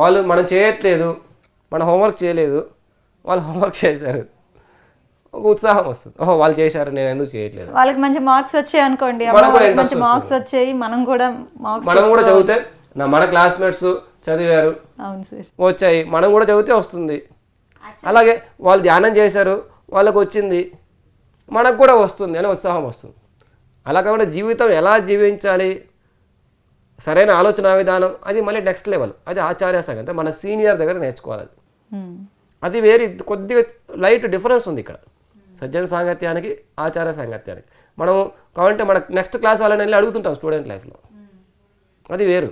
వాళ్ళు మనం చేయట్లేదు, మన హోంవర్క్ చేయలేదు, వాళ్ళు హోంవర్క్ చేశారు, ఒక ఉత్సాహం వస్తుంది. ఓహో వాళ్ళు చేశారు, నేను ఎందుకు చేయట్లేదు. వాళ్ళకి మంచి మార్క్స్ వచ్చాయి అనుకోండి, మంచి మార్క్స్ వచ్చాయి, మనం కూడా చదివితే మన క్లాస్మేట్స్ చదివారు, అవును సార్, వచ్చాయి, మనం కూడా చదివితే వస్తుంది. అలాగే వాళ్ళు ధ్యానం చేశారు, వాళ్ళకు వచ్చింది, మనకు కూడా వస్తుంది అని ఉత్సాహం వస్తుంది. అలా కాకుండా జీవితం ఎలా జీవించాలి, సరైన ఆలోచన విధానం, అది మళ్ళీ నెక్స్ట్ లెవెల్. అది ఆచార్య సాంగత్యం, మన సీనియర్ దగ్గర నేర్చుకోవాలి. అది వేరే కొద్దిగా లైట్ డిఫరెన్స్ ఉంది ఇక్కడ సజ్జన సాంగత్యానికి ఆచార్య సాంగత్యానికి. మనం కావాలంటే మన నెక్స్ట్ క్లాస్ వాళ్ళని వెళ్ళి అడుగుతుంటాం స్టూడెంట్ లైఫ్లో, అది వేరు.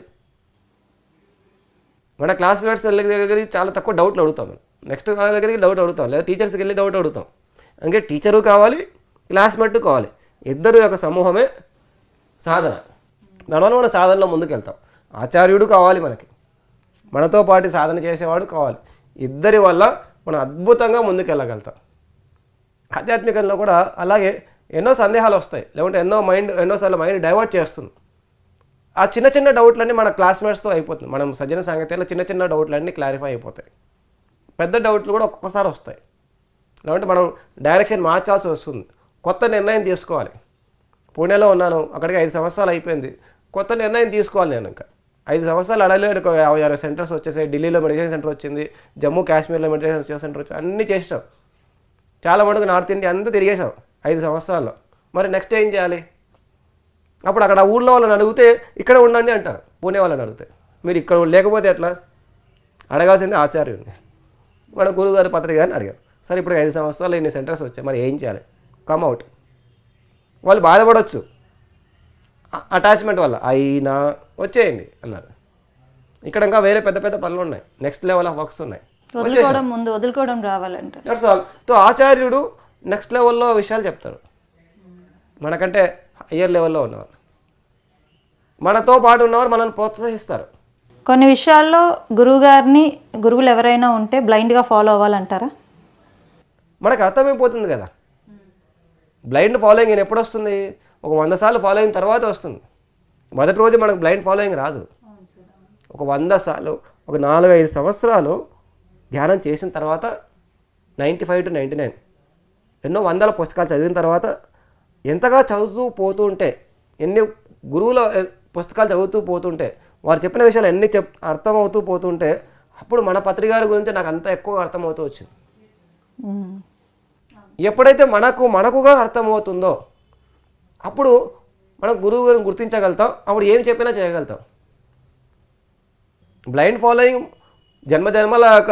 మన క్లాస్మేట్స్ దగ్గరికి చాలా తక్కువ డౌట్లు అడుగుతాం, మనం నెక్స్ట్ వాళ్ళ దగ్గరికి డౌట్ అడుగుతాం, లేదా టీచర్స్కి వెళ్ళి డౌట్ అడుగుతాం. అందుకే టీచరు కావాలి, క్లాస్మేట్ కావాలి, ఇద్దరు యొక్క సమూహమే సాధన. దానివల్ల మన సాధనలో ముందుకు వెళ్తాం. ఆచార్యుడు కావాలి మనకి, మనతో పాటు సాధన చేసేవాడు కావాలి. ఇద్దరి వల్ల మనం అద్భుతంగా ముందుకు వెళ్ళగలుగుతాం. ఆధ్యాత్మికంలో కూడా అలాగే ఎన్నో సందేహాలు వస్తాయి, లేకుంటే ఎన్నోసార్లు మైండ్ డైవర్ట్ చేస్తుంది. ఆ చిన్న చిన్న డౌట్లన్నీ మన క్లాస్మేట్స్తో అయిపోతుంది. మనం సజ్జన సాంగత్యంలో చిన్న చిన్న డౌట్లన్నీ క్లారిఫై అయిపోతాయి. పెద్ద డౌట్లు కూడా ఒక్కొక్కసారి వస్తాయి. లేకుంటే మనం డైరెక్షన్ మార్చాల్సి వస్తుంది, కొత్త నిర్ణయం తీసుకోవాలి. పూణేలో ఉన్నాను, అక్కడికి 5 సంవత్సరాలు అయిపోయింది, కొత్త నిర్ణయం తీసుకోవాలి. నేను ఇంకా 5 సంవత్సరాలు అడలేడు, 50 సెంటర్స్ వచ్చేసాయి. ఢిల్లీలో మెడిటేషన్ సెంటర్ వచ్చింది, జమ్మూ కాశ్మీర్లో మెడిటేషన్ సెంటర్ వచ్చింది, అన్నీ చేసాం. చాలా మటుకు నార్త్ ఇండియా అంతా తిరిగేసాం 5 సంవత్సరాల్లో. మరి నెక్స్ట్ ఏం చేయాలి? అప్పుడు అక్కడ ఊళ్ళో వాళ్ళని అడిగితే ఇక్కడ ఉండండి అంటారు, పూణే వాళ్ళని అడిగితే. మీరు ఇక్కడ లేకపోతే ఎట్లా? అడగాల్సింది ఆచార్యుడిని, మన గురువుగారి పత్రిక అని అడిగారు. సరే ఇప్పుడు 5 సంవత్సరాలు ఇన్ని సెంటర్స్ వచ్చాయి, మరి ఏం చేయాలి? కమ్అవుట్. వాళ్ళు బాధపడవచ్చు అటాచ్మెంట్ వల్ల, అయినా వచ్చేయండి అన్నారు. ఇక్కడ ఇంకా వేరే పెద్ద పెద్ద పనులు ఉన్నాయి, నెక్స్ట్ లెవెల్ ఆఫ్ వర్క్స్ ఉన్నాయి, వదులుకోవడం రావాలంటే. That's all. సో ఆచార్యుడు నెక్స్ట్ లెవెల్లో విషయాలు చెప్తారు. మనకంటే హయ్యర్ లెవెల్లో ఉన్నవారు, మనతో పాటు ఉన్నవారు మనల్ని ప్రోత్సహిస్తారు. కొన్ని విషయాల్లో గురువులు ఎవరైనా ఉంటే బ్లైండ్గా ఫాలో అవ్వాలంటారా? మనకు అర్థమైపోతుంది కదా. బ్లైండ్ ఫాలోయింగ్ ఎప్పుడు వస్తుంది? ఒక 100 సార్లు ఫాలో అయిన తర్వాత వస్తుంది. మొదటి రోజు మనకు బ్లైండ్ ఫాలోయింగ్ రాదు. ఒక 100 సార్లు, ఒక 4-5 సంవత్సరాలు ధ్యానం చేసిన తర్వాత 95 to 99 ఎన్నో వందల పుస్తకాలు చదివిన తర్వాత ఎంతగా చదువుతూ పోతూ ఉంటే, ఎన్ని గురువుల పుస్తకాలు చదువుతూ పోతుంటే, వారు చెప్పిన విషయాలు ఎన్ని అర్థమవుతూ పోతుంటే, అప్పుడు మన పత్రికారి గురించి నాకు అంత ఎక్కువ అర్థమవుతూ వచ్చింది. ఎప్పుడైతే మనకుగా అర్థమవుతుందో అప్పుడు మనం గురువు గారిని గుర్తించగలుగుతాం. అప్పుడు ఏం చెప్పినా చేయగలుగుతాం. బ్లైండ్ ఫాలోయింగ్ జన్మల యొక్క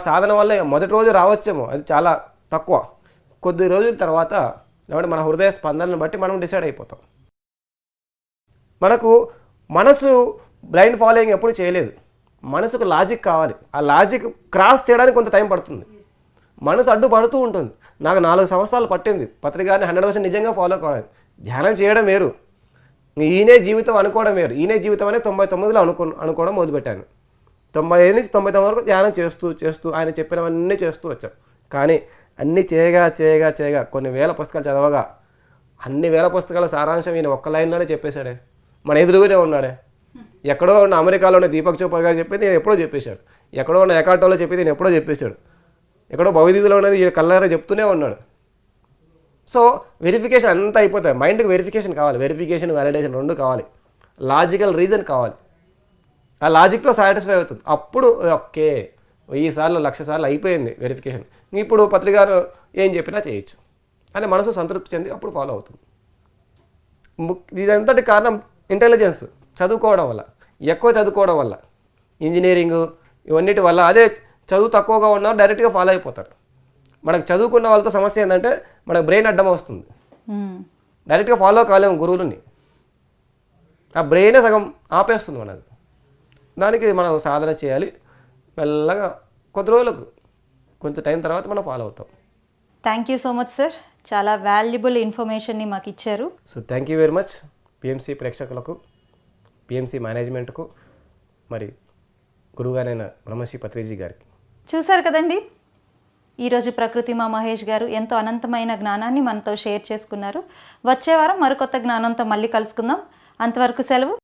సాధన వల్ల మొదటి రోజు రావచ్చేమో, అది చాలా తక్కువ. కొద్ది రోజుల తర్వాత లేకపోతే మన హృదయ స్పందనను బట్టి మనం డిసైడ్ అయిపోతాం. మనసు బ్లైండ్ ఫాలోయింగ్ ఎప్పుడు చేయలేదు. మనసుకు లాజిక్ కావాలి. ఆ లాజిక్ క్రాస్ చేయడానికి కొంత టైం పడుతుంది. మనసు అడ్డుపడుతూ ఉంటుంది. నాకు 4 సంవత్సరాలు పట్టింది పత్రికారిని 100% నిజంగా ఫాలో కావాలి. ధ్యానం చేయడం వేరు, ఈయనే జీవితం అనుకోవడం వేరు. ఈయనే జీవితం అనే 99లో అనుకోవడం మొదలుపెట్టాను. 95 నుంచి 99 వరకు ధ్యానం చేస్తూ ఆయన చెప్పినవన్నీ చేస్తూ వచ్చాం. కానీ అన్నీ చేయగా కొన్ని వేల పుస్తకాలు చదవగా అన్ని వేల పుస్తకాల సారాంశం ఈయన ఒక్క లైన్లోనే చెప్పేశాడే. మన ఎదురుగునే ఉన్నాడే. ఎక్కడో ఉన్న అమెరికాలో ఉన్న దీపక్ చోప్రా గారు చెప్పింది నేను ఎప్పుడో చెప్పేశాడు. ఎక్కడో ఉన్న ఎకాటోలో చెప్పింది నేను ఎప్పుడో చెప్పేశాడు. ఎక్కడో భవిష్యత్తులో ఉన్నది ఈయన కళ్ళారా చెప్తూనే ఉన్నాడు. సో వెరిఫికేషన్ అంతా అయిపోతాయి. మైండ్కి వెరిఫికేషన్ కావాలి. వెరిఫికేషన్, వ్యాలిడేషన్ 2 కావాలి. లాజికల్ రీజన్ కావాలి. ఆ లాజిక్తో సాటిస్ఫై అవుతుంది. అప్పుడు ఓకే 1000 సార్లు 1,00,000 సార్లు అయిపోయింది వెరిఫికేషన్, ఇప్పుడు పత్రికారు ఏం చెప్పినా చేయొచ్చు అని మనసు సంతృప్తి చెంది అప్పుడు ఫాలో అవుతుంది. ఇదంతటి కారణం ఇంటెలిజెన్స్, చదువుకోవడం వల్ల, ఎక్కువ చదువుకోవడం వల్ల, ఇంజనీరింగ్ ఇవన్నిటి వల్ల. అదే చదువు తక్కువగా ఉన్నవారు డైరెక్ట్గా ఫాలో అయిపోతారు. మనకు చదువుకున్న వాళ్ళతో సమస్య ఏంటంటే మనకు బ్రెయిన్ అడ్డం వస్తుంది. డైరెక్ట్గా ఫాలో కాలేము గురువులని. ఆ బ్రెయినే సగం ఆపేస్తుంది మనది. దానికి మనం సాధన చేయాలి. మెల్లగా కొద్ది రోజులకు, కొంత టైం తర్వాత మనం ఫాలో అవుతాం. Thank you so much sir, చాలా వాల్యుబుల్ ఇన్ఫర్మేషన్ని మాకు ఇచ్చారు. So thank you very much PMC ప్రేక్షకులకు, పిఎంసి మేనేజ్మెంట్కు, మరి గురువుగారైన బ్రహ్మశ్రీ పత్రిజీ గారికి. చూశారు కదండి, ఈరోజు ప్రకృతి మా మహేష్ గారు ఎంతో అనంతమైన జ్ఞానాన్ని మనతో షేర్ చేసుకున్నారు. వచ్చే వారం మరికొత్త జ్ఞానంతో మళ్ళీ కలుసుకుందాం. అంతవరకు సెలవు.